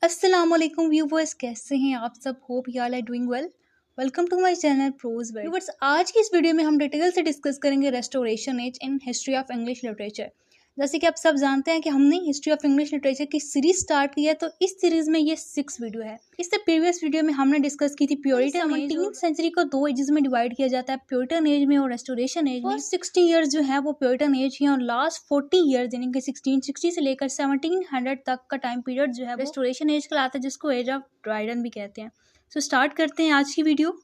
अस्सलामुअलैकुम व्यूवर्स, कैसे हैं आप सब? Hope you all are doing well. Welcome to my channel prose world. Viewers, आज की इस वीडियो में हम डिटेल से डिस्कस करेंगे restoration age in history of English literature. जैसे कि आप सब जानते हैं कि हमने हिस्ट्री ऑफ इंग्लिश लिटरेचर की सीरीज स्टार्ट की है, तो इस सीरीज में ये 6 वीडियो है। इससे प्रीवियस वीडियो में हमने डिस्कस की थी प्योरिटन। 17th सेंचुरी को 2 एजेस में डिवाइड किया जाता है, प्योरिटन एज में और रेस्टोरेशन एज में। 60 ईयर्स जो है वो प्योरिटन एज है और लास्ट 40 ईयर्स यानी कि 1660 से लेकर 1700 तक का टाइम पीरियड जो है रेस्टोरेशन एज कहलाता है, जिसको एज ऑफ ड्राइडन भी कहते हैं। सो स्टार्ट करते हैं आज की video.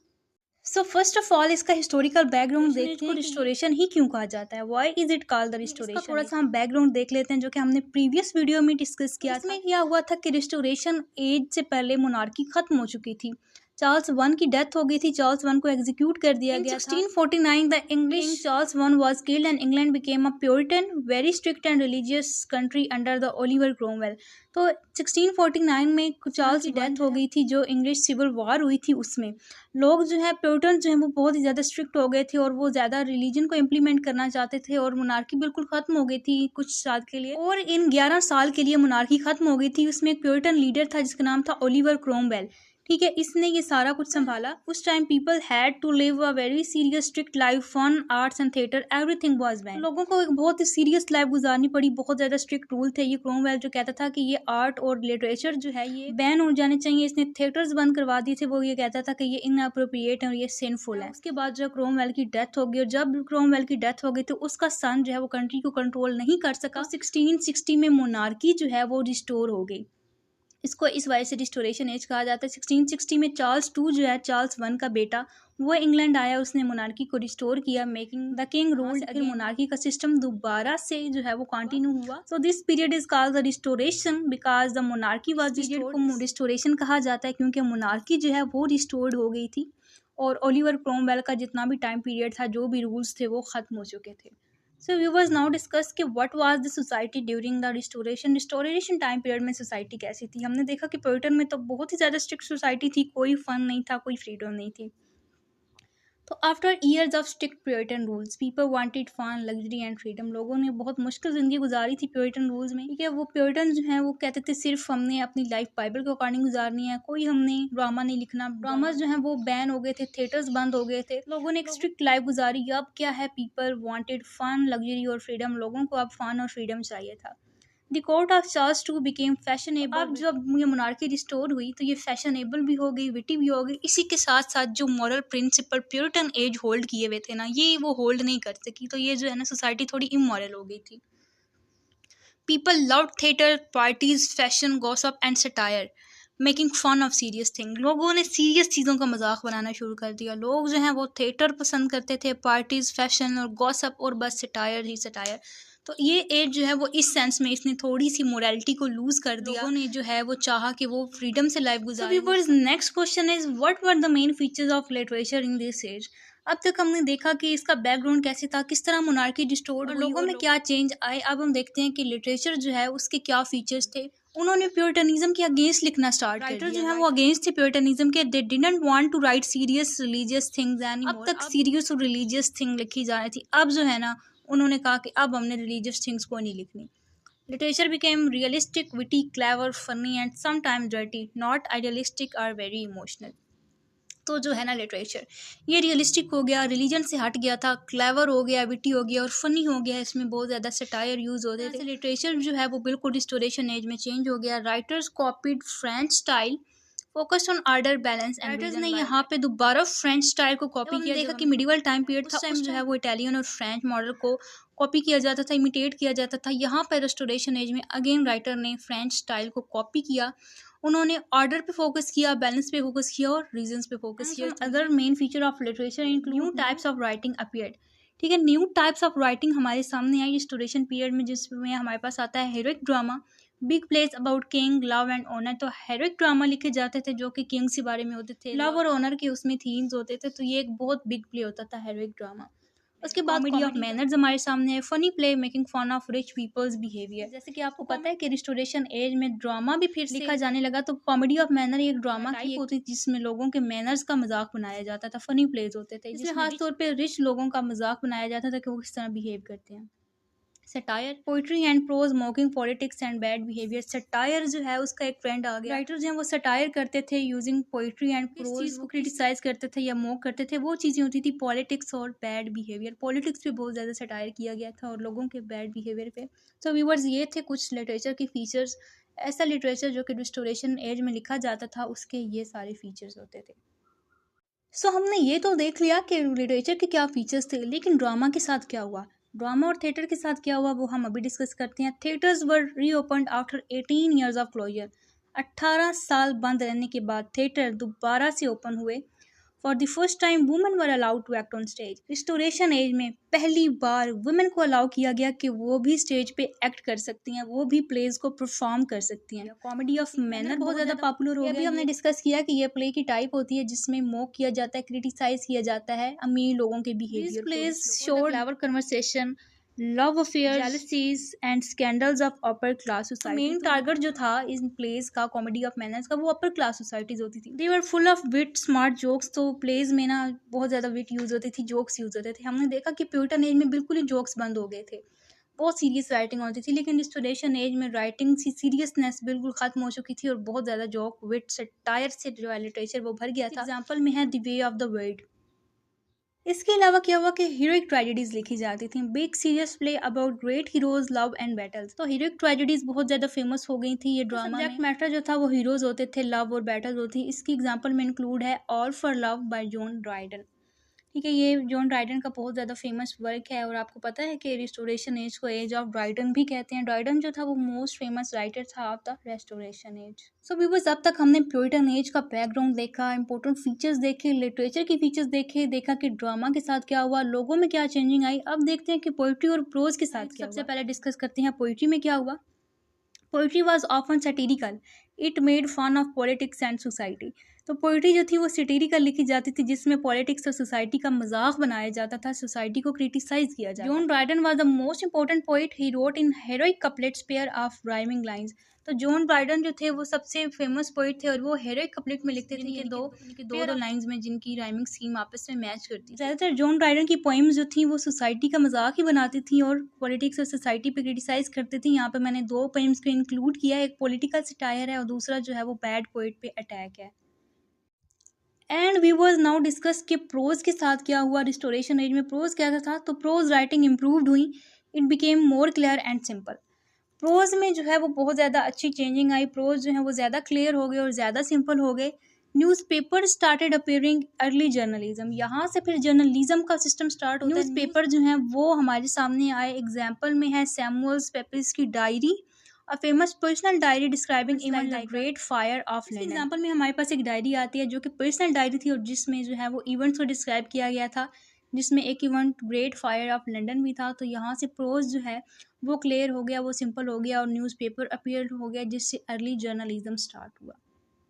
So first of all इसका हिस्टोरिकल बैकग्राउंड देखते हैं, रिस्टोरेशन ही क्यों कहा जाता है, why is it called the restoration. थोड़ा सा हम बैकग्राउंड देख लेते हैं जो कि हमने प्रीवियस वीडियो में डिस्कस किया। इसमें क्या हुआ था कि रिस्टोरेशन एज से पहले मोनार्की खत्म हो चुकी थी। चार्ल्स वन की डेथ हो गई थी, चार्ल्स वन को एग्जीक्यूट कर दिया गया। 1649 the English Charles one was killed and England became a puritan very strict and religious country under the Oliver Cromwell. तो 1649 में चार्ल्स की डेथ हो गई थी, जो इंग्लिश सिविल वॉर हुई थी उसमें लोग जो है प्योरिटन जो है वो बहुत ही ज़्यादा स्ट्रिक्ट हो गए थे और वो ज़्यादा रिलीजन को इम्प्लीमेंट करना चाहते थे और मोनार्की बिल्कुल ख़त्म हो गई थी कुछ साल के लिए। और इन 11 साल के लिए मोनार्की ख़त्म हो गई थी। उसमें एक प्योरिटन लीडर था जिसका नाम था ओलिवर क्रोमवेल। ठीक है, इसने ये सारा कुछ संभाला। उस time people had to live a very serious strict life, fun, arts and theatre, everything was ban. लोगों को एक बहुत ही सीरियस लाइफ गुजारनी पड़ी, बहुत ज़्यादा स्ट्रिक्ट रूल थे। ये क्रोमवेल जो कहता था कि ये आर्ट और लिटरेचर जो है ये बैन हो जाने चाहिए। इसने थिएटर्स बंद करवा दिए थे। वो ये कहता था कि ये इनअप्रोप्रिएट है और ये सिनफुल है। उसके बाद जो क्रोमवेल की डेथ हो गई, और जब क्रोमवेल की डेथ हो गई तो उसका सन जो है वो कंट्री को कंट्रोल नहीं कर सका। 1660 में मोनार्की जो है वो रिस्टोर हो गई। इसको इस वजह से रिस्टोरेशन एज कहा जाता है। 1660 में चार्ल्स टू जो है, चार्ल्स वन का बेटा, वो इंग्लैंड आया, उसने मोनार्की को रिस्टोर किया, making the king ruled again. Monarchy का सिस्टम दोबारा से जो है वो कंटिन्यू हुआ। So this period is called the restoration because the monarchy was restored. Restoration कहा जाता है क्योंकि मोनार्की जो है वो रिस्टोर्ड हो गई थी और ओलिवर क्रोमवेल का जितना भी टाइम पीरियड था, जो भी रूल्स थे, वो खत्म हो चुके थे। सो व्यूवर्स, नाउ डिस्कस कि what was the society during the restoration time period में सोसाइटी कैसी थी। हमने देखा कि प्योरिटन में तो बहुत ही ज़्यादा स्ट्रिक्ट सोसाइटी थी, कोई फन नहीं था, कोई फ्रीडम नहीं थी। तो after years of strict Puritan rules people wanted fun, luxury and freedom. लोगों ने बहुत मुश्किल ज़िंदगी गुजारी थी प्योरिटन रूल्स में। ठीक है, वो प्योरिटन जो है वो कहते थे सिर्फ हमने अपनी लाइफ बाइबल के अकॉर्डिंग गुजारनी है, कोई हमने ड्रामा नहीं लिखना। ड्रामाज जो है वो बैन हो गए थे, थिएटर्स बंद हो गए थे, लोगों ने एक स्ट्रिक्ट लाइफ गुजारी। अब क्या है, पीपल वांटेड फन, लग्जरी और फ्रीडम। लोगों को अब फन और फ्रीडम चाहिए था। The court of Charles to became fashionable. अब जब ये मोनार्की रिस्टोर हुई तो ये फैशनेबल भी हो गई, विटी भी हो गई। इसी के साथ साथ जो moral principle Puritan age hold किए हुए थे ना, ये वो होल्ड नहीं कर सकी, तो ये जो है ना सोसाइटी थोड़ी इमोरल हो गई थी। People love theatre, parties, fashion, gossip and satire, making fun of serious thing. लोगों ने सीरियस चीज़ों का मजाक बनाना शुरू कर दिया। लोग जो हैं वो थिएटर पसंद करते थे, पार्टीज, फैशन और गॉसिप, और बस सटायर ही सटायर। तो ये एज जो है वो इस सेंस में इसने थोड़ी सी मोरालिटी को लूज कर दिया। लोगों ने जो है वो चाहा कि वो फ्रीडम से लाइफ गुजारे। Next question is what were the main features of literature in this age. अब तक हमने देखा कि इसका बैकग्राउंड कैसे था, किस तरह मोनार्की डिस्टोर्ड हुई, लोगों में क्या चेंज आए। अब हम देखते हैं कि लिटरेचर जो है उसके क्या फीचर्स थे। उन्होंने प्योरिटनिज्म के अगेंस्ट लिखना स्टार्ट कर दिया। राइटर जो है वो अगेंस्ट थे प्योरिटनिज्म के। They didn't want to write serious religious things anymore. अब तक सीरियस और रिलीजियस थिंग लिखी जा रही थी। अब जो है ना, उन्होंने कहा कि अब हमने रिलीजियस थिंग्स को नहीं लिखनी। Literature became realistic, witty, clever, funny and sometimes dirty, not idealistic और वेरी इमोशनल। तो जो है ना लिटरेचर ये रियलिस्टिक हो गया, रिलीजन से हट गया था, क्लेवर हो गया, विटी हो गया और फनी हो गया। इसमें बहुत ज़्यादा सटायर यूज़ होते थे। लिटरेचर जो है वो बिल्कुल रिस्टोरेशन एज में चेंज हो गया। Writers copied French style, focused on order, balance. Writers ने यहाँ पे दोबारा फ्रेंच स्टाइल को कॉपी किया। देखा कि मिडिवल टाइम पीरियड था, उस टाइम जो है वो इटालियन और फ्रेंच मॉडल को कॉपी किया जाता था, इमिटेट किया जाता था। यहाँ पर रिस्टोरेशन एज में अगेन राइटर ने फ्रेंच स्टाइल को कॉपी किया। उन्होंने ऑर्डर पे फोकस किया, बैलेंस पे फोकस किया और रीजंस पे फोकस किया। Other main feature of literature include new types of writing appeared. ठीक है, न्यू टाइप्स ऑफ राइटिंग हमारे सामने आई रिस्टोरेशन पीरियड में, जिसमें हमारे पास आता है heroic drama, big plays about king, love and honour. तो हेरोइक ड्रामा लिखे जाते थे जो कि किंग्स के बारे में होते थे, लव और ऑनर के उसमें थीम्स होते थे। तो ये एक बहुत बिग प्ले होता था हेरोइक ड्रामा। उसके बाद कॉमेडी ऑफ मैनर्स हमारे सामने है, funny play making fun of rich people's behaviour. जैसे कि आपको पता है कि रिस्टोरेशन एज में ड्रामा भी फिर लिखा जाने लगा। तो कॉमेडी ऑफ मैनर एक ड्रामा की होती थी जिसमें लोगों के मैनर्स का मजाक बनाया जाता था, फनी प्लेज होते थे जिसमें खास तौर पे रिच लोगों का मजाक बनाया जाता था कि वो किस तरह बिहेव करते हैं। Satire, poetry and prose mocking politics and bad behaviour. Satire जो है उसका एक ट्रेंड आ गया। राइटर जो है वो सटायर करते थे यूजिंग पोइट्री एंड प्रोज, को क्रिटिसाइज करते थे या मॉक करते थे। वो चीज़ें होती थी पॉलिटिक्स और बैड बिहेवियर। पॉलिटिक्स पे बहुत ज़्यादा सटायर किया गया था और लोगों के बैड बिहेवियर पे। सो व्यूअर्स, ये थे कुछ लिटरेचर के फीचर्स। ऐसा लिटरेचर जो कि रिस्टोरेशन एज में लिखा जाता था, उसके ये सारे फीचर्स होते थे। सो हमने ये तो देख लिया कि लिटरेचर के क्या फीचर्स थे, लेकिन ड्रामा के साथ क्या हुआ, ड्रामा और थिएटर के साथ क्या हुआ, वो हम अभी डिस्कस करते हैं। Theatres were reopened after 18 years of closure. 18 साल बंद रहने के बाद थिएटर दोबारा से ओपन हुए। For the first time women were allowed to act on stage. Restoration age में पहली बार वुमेन को अलाउ किया गया कि वो भी स्टेज पे एक्ट कर सकती हैं, वो भी प्लेज को परफॉर्म कर सकती हैं। कॉमेडी ऑफ मैनर बहुत ज़्यादा पॉपुलर हो गया। अभी हमने डिस्कस किया कि ये प्ले की टाइप होती है जिसमें मॉक किया जाता है, क्रिटिसाइज किया जाता है अमीर लोगों के behaviour. Plays showed clever conversation, love affair, jealousies and scandals of upper class society. Main target जो था इन प्लेस का, कॉमेडी ऑफ मैनर्स का, वो अपर क्लास सोसाइटीज होती थी। They were full of wit, smart jokes. तो प्लेस में ना बहुत ज़्यादा विट यूज़ होती थी, जोक्स यूज़ होते थे। हमने देखा कि प्यूरिटन एज में बिल्कुल ही जोक्स बंद हो गए थे, बहुत सीरियस राइटिंग होती थी। लेकिन रिस्टोरेशन एज में राइटिंग की सीरियसनेस बिल्कुल खत्म हो चुकी थी और बहुत ज़्यादा जोक, विट, सटायर से जो है लिटरेचर वो भर गया था। एग्जाम्पल में है the way of the world. इसके अलावा क्या हुआ कि हीरोइक ट्रेजेडीज लिखी जाती थी, big serious play about great heroes, love and battles. तो हीरोइक ट्रेजेडीज बहुत ज़्यादा फेमस हो गई थी ये ड्रामा। सब्जेक्ट मैटर जो था वो हीरोज होते थे, लव और बैटल्स होती। इसकी एग्जांपल में इंक्लूड है all for love bye John Dryden. ठीक है, ये जॉन ड्राइडन का बहुत ज़्यादा फेमस वर्क है और आपको पता है कि रिस्टोरेशन एज को एज ऑफ ड्राइडन भी कहते हैं। ड्राइडन जो था वो मोस्ट फेमस राइटर था of the restoration age. So viewers, अब तक हमने प्यूरिटन एज का बैकग्राउंड देखा, इंपॉर्टेंट फीचर्स देखे, लिटरेचर के फीचर्स देखे, देखा कि ड्रामा के साथ क्या हुआ, लोगों में क्या चेंजिंग आई। अब देखते हैं कि पोइट्री और प्रोज के साथ क्या हुआ। सबसे पहले डिस्कस करते हैं पोइट्री में क्या हुआ। Poetry was often satirical, it made fun of politics and society. तो पोइट्री जो थी वो सैटिरिकल लिखी जाती थी, जिसमें पॉलिटिक्स और सोसाइटी का मजाक बनाया जाता था, सोसाइटी को क्रिटिसाइज किया जाता था। John Dryden was the most important poet, he wrote in heroic couplets pair of rhyming lines. तो जॉन ड्राइडन जो थे वो सबसे फेमस पोइट थे और वो हेरोइक कपलेट में लिखते थे कि दो लाइन्स में जिनकी राइमिंग स्कीम आपस में मैच करती। ज़्यादातर जॉन ड्राइडन की पोइम्स जो थी वो सोसाइटी का मजाक ही बनाती थी और पॉलिटिक्स और सोसाइटी पे क्रिटिसाइज करती थी। यहाँ पे मैंने दो पोइम्स को इंक्लूड किया, एक पॉलिटिकल सटायर है और दूसरा जो है वो बैड पोइट पे अटैक है। And we was now discuss कि प्रोज के साथ क्या हुआ। रिस्टोरेशन एज में प्रोज क्या था, तो प्रोज राइटिंग इम्प्रूव्ड हुई, it became more clear and simple. Prose में जो है वो बहुत ज़्यादा अच्छी चेंजिंग आई, प्रोज जो है वो ज़्यादा क्लियर हो गए और ज़्यादा सिंपल हो गए। Newspaper started appearing, early journalism, यहाँ से फिर जर्नलिज्म का सिस्टम स्टार्ट होता है। न्यूज़पेपर जो है वो हमारे सामने आए। एग्जाम्पल में है सैमुअल पेपिस की diary, a famous personal diary describing even the great fire of London. Example में हमारे पास एक डायरी आती है जो कि पर्सनल डायरी थी और जिसमें जो है वो इवेंट्स को डिस्क्राइब किया गया था, जिसमें एक event great fire of London भी था। तो यहाँ से प्रोज जो है वो क्लियर हो गया, वो सिंपल हो गया और न्यूज़पेपर अपीयर हो गया, जिससे अर्ली जर्नलिज्म स्टार्ट हुआ।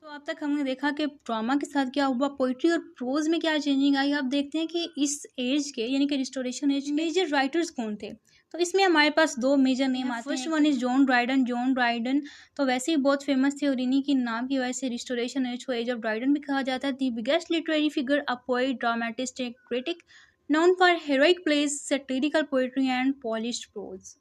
तो अब तक हमने देखा कि ड्रामा के साथ क्या हुआ, पोइट्री और प्रोज में क्या चेंजिंग आई। अब देखते हैं कि इस एज के यानी कि रिस्टोरेशन एज मेजर राइटर्स कौन थे। तो इसमें हमारे पास दो मेजर नेम आते हैं। First one is John Dryden. John Dryden तो वैसे ही बहुत फेमस थे और इन्हीं के नाम की वजह से रिस्टोरेशन एज को एज ऑफ ड्राइडन भी कहा जाता है। The biggest literary figure, a poet, dramatist, A critic, known for heroic plays, satirical poetry and polished prose.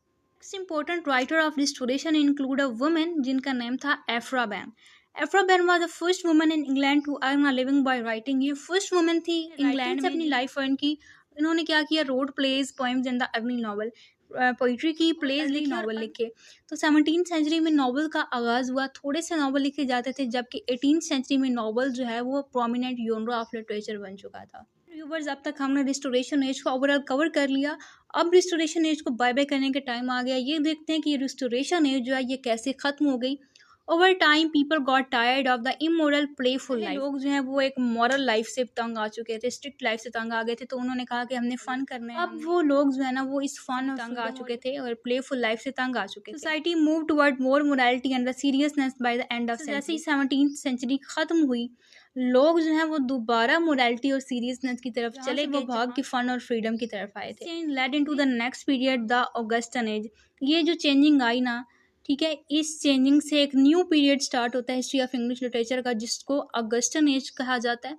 Next important writer of restoration include a woman जिनका नाम था एफ्रा ban. एफ्रा ban was the first woman in England to earn a living by writing। ये first woman थी England से अपनी life earn की। इन्होंने क्या किया, wrote plays, poems and the earning novel, poetry की, प्लेज लिखी, नॉवल लिखे। तो 17th सेंचुरी में नॉवल का आगाज़ हुआ। थोड़े से नॉवल लिखे जाते थे, जबकि 18th सेंचुरी में नॉवल जो है वो प्रोमिनेंट जॉनर ऑफ लिटरेचर बन चुका था। व्यूवर्स, अब तक हमने रिस्टोरेशन एज को ओवरऑल कवर कर लिया। अब रिस्टोरेशन एज को बाय बाय करने का टाइम आ गया। ये देखते हैं कि ये रिस्टोरेशन एज जो है ये कैसे ख़त्म हो गई। Over time people got tired of the immoral playful life. लोग जो है वो एक मॉरल लाइफ से तंग आ चुके थे, स्ट्रिक्ट लाइफ से तंग आ गए थे, तो उन्होंने कहा कि हमने फन करना है। अब वो लोग जो है ना वो इस फन तंग आ चुके थे और प्लेफुल लाइफ से तंग आ चुके थे। Society move toward more morality and the seriousness by the end of century. जैसे ही 17th सेंचुरी खत्म हुई, लोग जो है वो दोबारा मोरालिटी और सीरियसनेस की तरफ चले गए, भाग के फन और फ्रीडम की तरफ आए थे। Led into the next period, the Augustan age. ये जो चेंजिंग आई ना, ठीक है, इस चेंजिंग से एक न्यू पीरियड स्टार्ट होता है हिस्ट्री ऑफ इंग्लिश लिटरेचर का, जिसको ऑगस्टन एज कहा जाता है।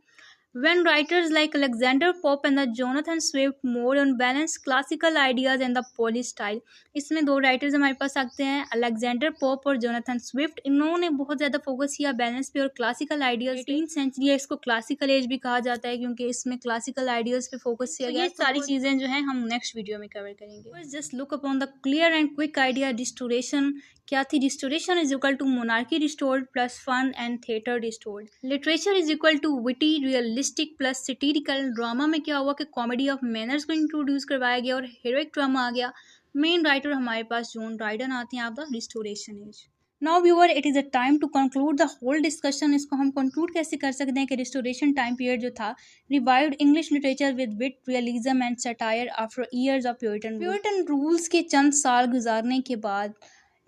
When writers like Alexander Pope and the Jonathan Swift moved on balanced classical ideas and the Polish style. इसमें दो राइटर्स हमारे पास आते हैं, अलेक्जेंडर पोप और जोनाथन स्विफ्ट। इन्होंने बहुत ज़्यादा फोकस किया बैलेंस पे और क्लासिकल आइडियाज पे। 18th सेंचुरी है, इसको क्लासिकल एज भी कहा जाता है क्योंकि इसमें क्लासिकल आइडियाज पे फोकस किया गया। ये सारी चीज़ें जो हैं हम नेक्स्ट वीडियो में कवर करेंगे। Just look upon the clear and quick idea. Restoration क्या थी? Restoration is equal to monarchy restored plus fun and theatre restored. Literature is equal to witty realistic plus satirical. Drama में क्या हुआ कि comedy of manners को introduce करवाया गया और हीरोइक ड्रामा आ गया। मेन राइटर हमारे पास जॉन ड्राइडन आते हैं आप the restoration age. Now viewer, it is a time to conclude the whole discussion. इसको हम कंक्लूड कैसे कर सकते हैं कि रिस्टोरेशन टाइम पीरियड जो था revived English literature with wit realism and satire after years of Puritan rules के चंद साल गुजारने के बाद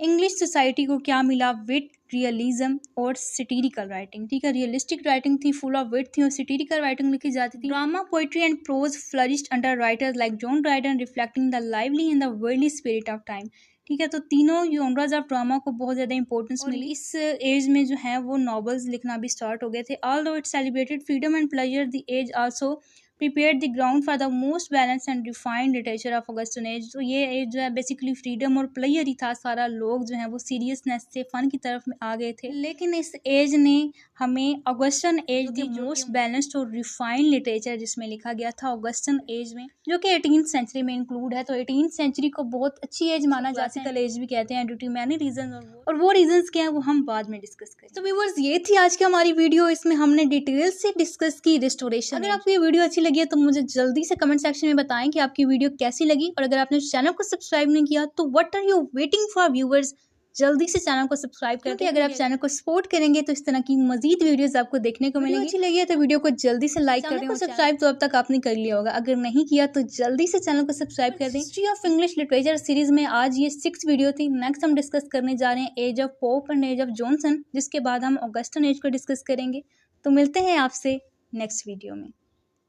इंग्लिश सोसाइटी को क्या मिला? विट, रियलिज्म और सिटीरिकल राइटिंग। ठीक है, रियलिस्टिक राइटिंग थी, फुल ऑफ विट थी और सिटीरिकल राइटिंग लिखी जाती थी। Drama, poetry and prose flourished under writers like John Dryden, reflecting the lively and the worldly spirit of time. ठीक है, तो तीनों जॉनराज ऑफ ड्रामा को बहुत ज़्यादा इंपॉर्टेंस मिली। इस एज में जो है वो नॉवेल्स लिखना भी स्टार्ट हो गए थे। Although it celebrated freedom and pleasure, the age also prepare the ground for the most balance and refined literature of Augustan age. तो ये एज जो है बेसिकली फ्रीडम और प्लेयर ही था सारा। लोग जो है वो सीरियसनेस से फन की तरफ में आ गए थे। लेकिन इस एज ने हमें Augustan age the most balanced और रिफाइंड लिटरेचर जिसमें लिखा गया था ऑगस्टन एज में, जो कि 18th सेंचुरी में इंक्लूड है। तो 18th सेंचुरी को बहुत अच्छी एज माना जाता है, एज भी कहते हैं ड्यू टू मैनी रीजन। और वो रीजंस क्या है वो हम बाद में डिस्कस करें। तो व्यूअर्स, ये थी आज की हमारी वीडियो। इसमें हमने डिटेल से डिस्कस की रिस्टोरेशन। अगर आपको ये वीडियो अच्छी लगी है तो मुझे जल्दी से कमेंट सेक्शन में बताएं कि आपकी वीडियो कैसी लगी। और अगर आपने चैनल को सब्सक्राइब नहीं किया तो what are you waiting for viewers, जल्दी से चैनल को सब्सक्राइब करके अगर आप चैनल को सपोर्ट करेंगे तो इस तरह की मजीद वीडियोस आपको देखने को मिलेंगी। अच्छी लगी है तो वीडियो को जल्दी से लाइक कर दें। सब्सक्राइब तो अब तक आपने कर लिया होगा, अगर नहीं किया तो जल्दी से चैनल को सब्सक्राइब कर दें। History of English literature series में आज ये 6th वीडियो थी। नेक्स्ट हम डिस्कस करने जा रहे हैं age of Pope and age of Johnson, जिसके बाद हम ऑगस्टन एज को डिस्कस करेंगे। तो मिलते हैं आपसे नेक्स्ट वीडियो में।